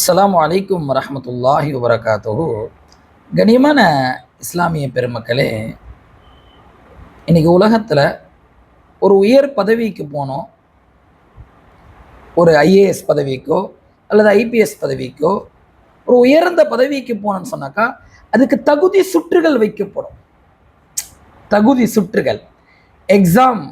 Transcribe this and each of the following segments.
அஸ்ஸலாமு அலைக்கும் வரஹ்மத்துல்லாஹி வபரகாத்துஹு. கண்ணியமான இஸ்லாமிய பெருமக்களே, இன்னைக்கு உலகத்தில் ஒரு உயர் பதவிக்கு போனோம், ஒரு ஐஏஎஸ் பதவிக்கோ அல்லது ஐபிஎஸ் பதவிக்கோ, ஒரு உயர்ந்த பதவிக்கு போனோன்னு சொன்னாக்கா அதுக்கு தகுதி சுற்றுகள் வைக்கப்படும். தகுதி சுற்றுகள், எக்ஸாம்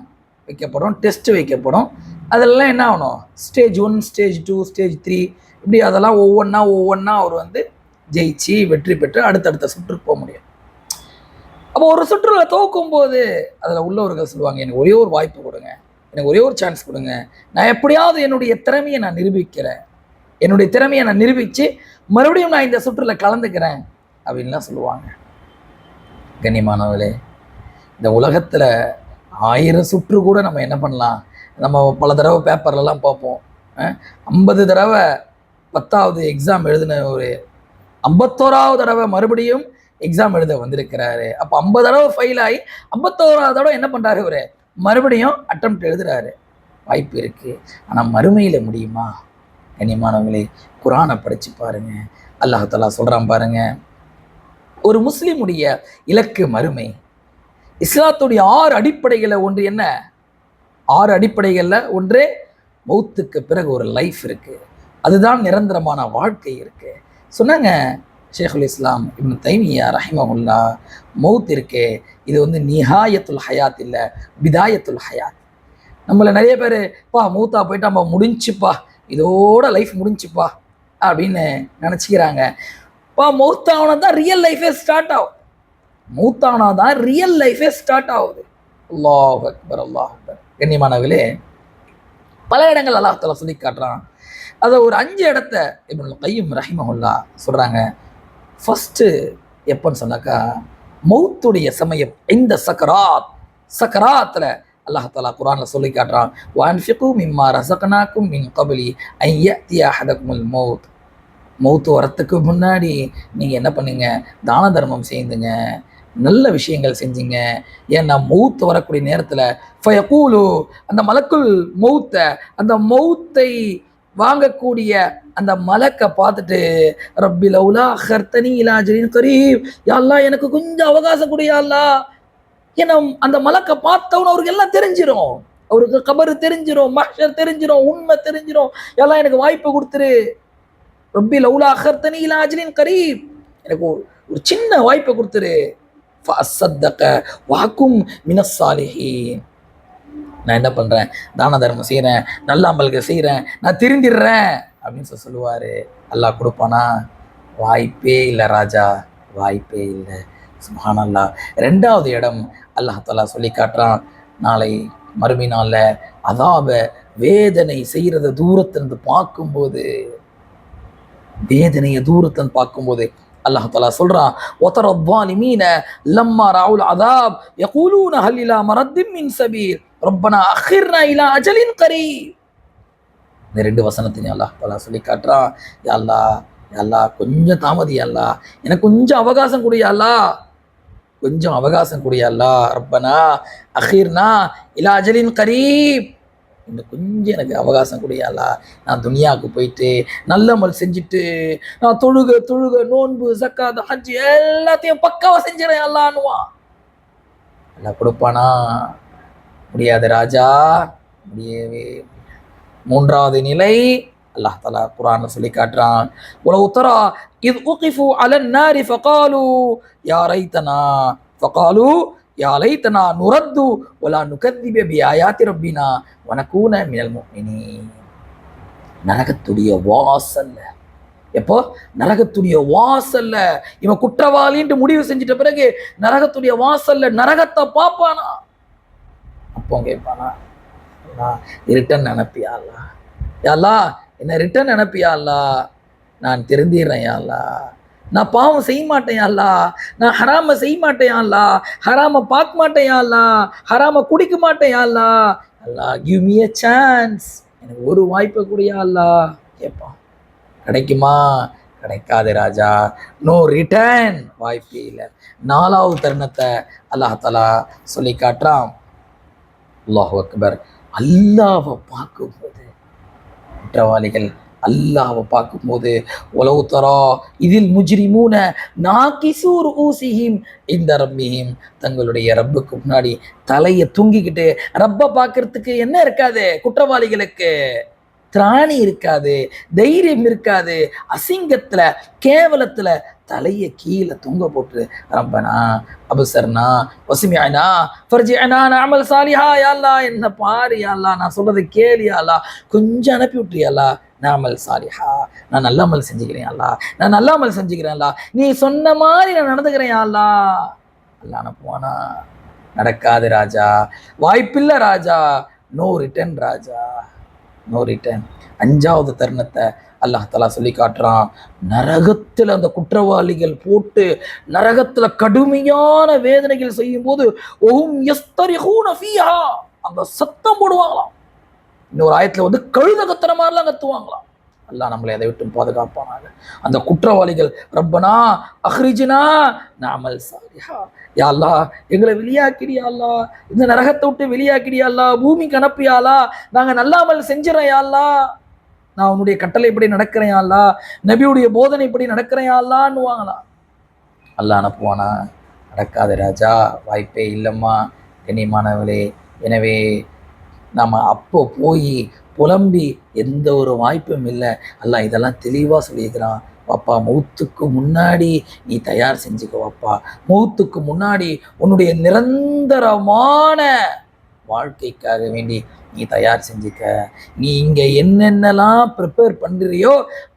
வைக்கப்படும், டெஸ்ட் வைக்கப்படும். அதெல்லாம் என்ன ஆகணும், ஸ்டேஜ் 1, ஸ்டேஜ் 2, ஸ்டேஜ் 3, இப்படி அதெல்லாம் ஒவ்வொன்றா அவர் ஜெயிச்சு வெற்றி பெற்று அடுத்தடுத்த சுற்றுக்கு போக முடியும். அப்போ ஒரு சுற்றுல தோக்கும் போது அதில் உள்ளவர்கள் சொல்லுவாங்க, எனக்கு ஒரே ஒரு வாய்ப்பு கொடுங்க, எனக்கு ஒரே ஒரு சான்ஸ் கொடுங்க, நான் எப்படியாவது என்னுடைய திறமையை நான் நிரூபிக்கிறேன், என்னுடைய திறமையை நான் நிரூபித்து மறுபடியும் நான் இந்த சுற்றுல கலந்துக்கிறேன் அப்படின்லாம் சொல்லுவாங்க. கண்ணியமானவர்களே, இந்த உலகத்தில் 1000 சுற்று கூட நம்ம என்ன பண்ணலாம், நம்ம பல தடவை பேப்பர்லலாம் பார்ப்போம். 50 தடவை 10வது எக்ஸாம் எழுதின ஒரு 51வது தடவை மறுபடியும் எக்ஸாம் எழுத வந்திருக்கிறாரு. அப்போ 50 தடவை ஃபெயில் ஆகி 51வது தடவை என்ன பண்ணுறாரு, ஒரு மறுபடியும் அட்டெம்ப்ட் எழுதுறாரு. வாய்ப்பு இருக்குது, ஆனால் மறுமையில் முடியுமா? கண்ணியமானவங்களே, குரானை படித்து பாருங்க, அல்லாஹ் தஆலா சொல்கிறான் பாருங்க, ஒரு முஸ்லீமுடைய இலக்கு மறுமை. இஸ்லாத்துடைய 6 அடிப்படைகளில் ஒன்று என்ன? 6 அடிப்படைகளில் ஒன்று மௌத்துக்கு பிறகு ஒரு லைஃப் இருக்குது, அதுதான் நிரந்தரமான வாழ்க்கை இருக்குது சொன்னாங்க ஷேகுல் இஸ்லாம் இப்னு தைமியா ரஹிமஹுல்லா. மௌத் இருக்கே, இது நிஹாயத்துல் ஹயாத் இல்லை, பிதாயத்துல் ஹயாத். நம்மளை நிறைய பேர் மௌத்தா போயிட்டு நம்ம முடிஞ்சுப்பா, இதோட லைஃப் முடிஞ்சுப்பா அப்படின்னு நினச்சிக்கிறாங்க. மௌத்தாவனா தான் ரியல் லைஃபே ஸ்டார்ட் ஆகும். மௌத்தானா தான் ரியல் லைஃபே ஸ்டார்ட் ஆகுது. அல்லாஹ் அக்பர், அல்லாஹ் அக்பர். கண்ணியமானவர்களே, பல இடங்கள் அல்லாஹ் தஆலா சொல்லி காட்டுறான். அதை ஒரு 5 இடத்த இப்னுல் கையிம் ரஹிமஹுல்லா சொல்கிறாங்க. ஃபஸ்ட்டு எப்போன்னு சொன்னாக்கா, மௌத்துடைய சமயம், இந்த சக்கராத்தில் அல்லாஹ் தஆலா குர்ஆனில் சொல்லி காட்டுறான், வஅன்ஃபிகு மிம்மா ரஸக்னாக்கும் மின் கப்லி அன் யஅதிய அஹதகுமுல் மௌத். மௌத்து வரத்துக்கு முன்னாடி நீங்கள் என்ன பண்ணுங்க, தான தர்மம் செய்யுங்க, நல்ல விஷயங்கள் செஞ்சுங்க. ஏன்னா மௌத்து வரக்கூடிய நேரத்தில் ஃபயகூலு, அந்த மலக்குல் மௌத்தை, அந்த மௌத்தை வாங்கக்கூடிய அந்த மலக்கை பார்த்துட்டு, ரப்பி லௌலா அஹர்தனி இலா அஜலின் கரீப், யா அல்லாஹ் எனக்கு கொஞ்சம் அவகாசம் கொடு யா அல்லாஹ். ஏன்னா அந்த மலக்கை பார்த்தவன அவருக்கு எல்லாம் தெரிஞ்சிடும், அவருக்கு கபர் தெரிஞ்சிடும், மஹ்ஷர் தெரிஞ்சிடும், உண்மை தெரிஞ்சிடும். யா அல்லாஹ் எனக்கு வாய்ப்பு கொடுத்துரு, ரப்பி லௌலா அஹர்தனி இலா அஜலின் கரீப், எனக்கு ஒரு சின்ன வாய்ப்பை கொடுத்துரு, ஃபஅஸ்ஸதக வஅகும் மினஸ் சாலிஹீன். நான் என்ன பண்ணுறேன், தான தர்மம் செய்கிறேன், நல்ல அமல்கள் செய்கிறேன், நான் திருந்திடுறேன் அப்படின்னு சொல்லுவார். அல்லாஹ் கொடுப்பானா? வாய்ப்பே இல்லை ராஜா, வாய்ப்பே இல்லை. சுப்ஹானல்லாஹ். 2வது இடம் அல்லாஹ் தஆலா சொல்லி காட்டுறான், நாளை மறுமை நாளில் அதாப வேதனை செய்கிறத தூரத்திலிருந்து பார்க்கும்போது, வேதனையை தூரத்திலிருந்து பார்க்கும்போது அல்லாஹ் தஆலா சொல்றான், வதர ظالمين لما راوا العذاب يقولون هل الى مرد من سبيل ربنا اخرنا الى اجل قريب. இந்த 2 வசனத்தையும் அல்லாஹ் தஆலா சொல்லி காட்டுறான், யா அல்லாஹ், யா அல்லாஹ் கொஞ்சம் தாமதி யா அல்லாஹ், எனக்கு கொஞ்சம் அவகாசம் கொடு யா அல்லாஹ், கொஞ்சம் அவகாசம் கொடு யா அல்லாஹ், ரப்பனா அخيرنا الى اجل قريب, இன்னும் கொஞ்சம் எனக்கு அவகாசம் கொடு யா அல்லாஹ், நான் துனியாவுக்கு போயிட்டு நல்ல அமல் செஞ்சுட்டு நான் தொழுக நோன்பு ஜக்காத் ஹஜ் எல்லாத்தையும் பக்காவா செஞ்சிடறேன் அல்லாஹ்னுவான். அல்லாஹ் கொடுப்பானா? முடியாது ராஜா, முடியவே. 3வது நிலை அல்லாஹ் தஆலா குர்ஆன்ல சொல்லி காட்டுறான், வலவ் தரா இத் உகிஃபு அலன் நாரி ஃபகாலு யா ரைத்தனா ஃபகாலு யா லைத்தனா நுரத்து வலா நுகத்திப பிஆயாத்தி ரப்பினா வனகூன மினல் முஃமினீன். நரகத்துடைய வாசல்ல, எப்போ நரகத்துடைய வாசல்ல இவன் குற்றவாளின்ட்டு முடிவு செஞ்சிட்ட பிறகு நரகத்துடைய வாசல்ல நரகத்தை பார்ப்பானா? அப்போ கேட்பானா, ரிட்டன் அனுப்பியா அல்லாஹ், யா அல்லாஹ் என்ன ரிட்டன் அனுப்பியா அல்லாஹ், நான் திருந்திடுறேன் யா அல்லாஹ், நான் பாவம் செய்ய மாட்டேன் யா அல்லாஹ், நான் ஹராம செய்ய மாட்டேன் யா அல்லாஹ், ஹராம பார்க்க மாட்டேன் யா அல்லாஹ், ஹராம குடிக்க மாட்டேன் யா அல்லாஹ், அல்லாஹ் கிவ் மீ a சான்ஸ், எனக்கு ஒரு வாய்ப்பை கொடு யா அல்லாஹ் கேட்பான். கிடைக்குமா? கிடைக்காது ராஜா, நோ ரிட்டர்ன், வாய்ப்பே இல்லை. 4வது தருணத்தை அல்லாஹ் தஆலா சொல்லி காட்டுறான், அல்லாஹு அக்பர். அல்லாஹ்வை பார்க்கும்போது குற்றவாளிகள் அல்லாஹ்வை பார்க்கும்போது உலவு தரா இதில் முஜ்ரிமூன நாகிசூர் ஊசிஹிம் இந்த ரப்பிஹிம், தங்களுடைய ரப்புக்கு முன்னாடி தலையை தூங்கிக்கிட்டு ரப்பை பார்க்கறதுக்கு என்ன இருக்காது? குற்றவாளிகளுக்கு திராணி இருக்காது, தைரியம் இருக்காது. அசிங்கத்துல கேவலத்துல தலையை கீழே தொங்க போட்டு ரப்பனா அபசர்னா வசிமியானா ஃபர்ஜிஅனா நஅமல் சாலிஹா, யா அல்லாஹ் என்ன பாரு யா அல்லாஹ், நான் சொல்றதை கேளு யா அல்லாஹ், கொஞ்சம் அனுப்பி விட்டுரு யா அல்லாஹ், நஅமல் சாலிஹா, நான் நல்ல அமல் செஞ்சுக்கிறேன் யா அல்லாஹ், நான் நல்ல அமல் செஞ்சுக்கிறேன் அல்லாஹ், நீ சொன்ன மாதிரி நான் நடந்துக்கிறேன் யா அல்லாஹ். அல்லாஹ் அனுப்புவானா? நடக்காது ராஜா, வாய்ப்பில்லை ராஜா, நோ ரிட்டர்ன் ராஜா, நோ ரிட்டர்ன். அஞ்சாவது தருணத்தை அல்லாஹ் தஆலா சொல்லி காட்டுறான். நரகத்தில் அந்த குற்றவாளிகள் போட்டு நரகத்துல கடுமையான வேதனைகள் செய்யும் போது அந்த சத்தம் போடுவாங்களாம். இன்னொரு ஆயத்துல வந்து கழுத கத்துற மாதிரிலாம் கத்துவாங்களாம். அல்லாஹ் நம்மளை அதை விட்டு பாதுகாப்பானாங்க. அந்த குற்றவாளிகள் ரப்பனா அஹ்ரிஜ்னா நஅமல் சாலிஹா, யா அல்லாஹ் எங்களை வெளியாக்கிடியா அல்லாஹ், இந்த நரகத்தை விட்டு வெளியாக்கிடியா அல்லாஹ், பூமிக்கு அனுப்பியா அல்லாஹ், நாங்க நல்ல அமல் செஞ்சிடறோம் யா அல்லாஹ், நான் உன்னுடைய கட்டளைப்படி நடக்கிறேன் யா அல்லாஹ், நபியுடைய போதனைப்படி நடக்கிறேன் யா அல்லாஹ்னு வாங்கலாம். அல்லாஹ் அனுப்புவானா? நடக்காது ராஜா, வாய்ப்பே இல்லைம்மா கண்ணியமானவர்களே. எனவே நம்ம அப்போ போய் புலம்பி எந்த ஒரு வாய்ப்பும் இல்லை. அல்லாஹ் இதெல்லாம் தெளிவாக சொல்லியிருக்கிறான். வாப்பா, மௌத்துக்கு முன்னாடி நீ தயார் செஞ்சுக்க வாப்பா, மௌத்துக்கு முன்னாடி உன்னுடைய நிரந்தரமான வாழ்க்கைக்காக வேண்டி நீ தயார் செஞ்சுக்க. நீ இங்கே என்னென்னலாம் ப்ரிப்பேர் பண்ணுறியோ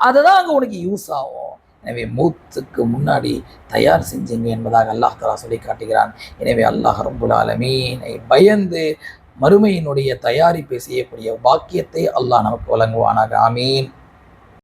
அதை தான் அங்கே உனக்கு யூஸ் ஆகும். எனவே மௌத்துக்கு முன்னாடி தயார் செஞ்சுங்க என்பதாக அல்லாஹ் தஆலா சொல்லி காட்டுகிறான். எனவே அல்லாஹ் ரப்புல் ஆலமீனை பயந்து மறுமையினுடைய தயாரிப்பை செய்யக்கூடிய பாக்கியத்தை அல்லாஹ் நமக்கு வழங்குவானாக. ஆமீன்.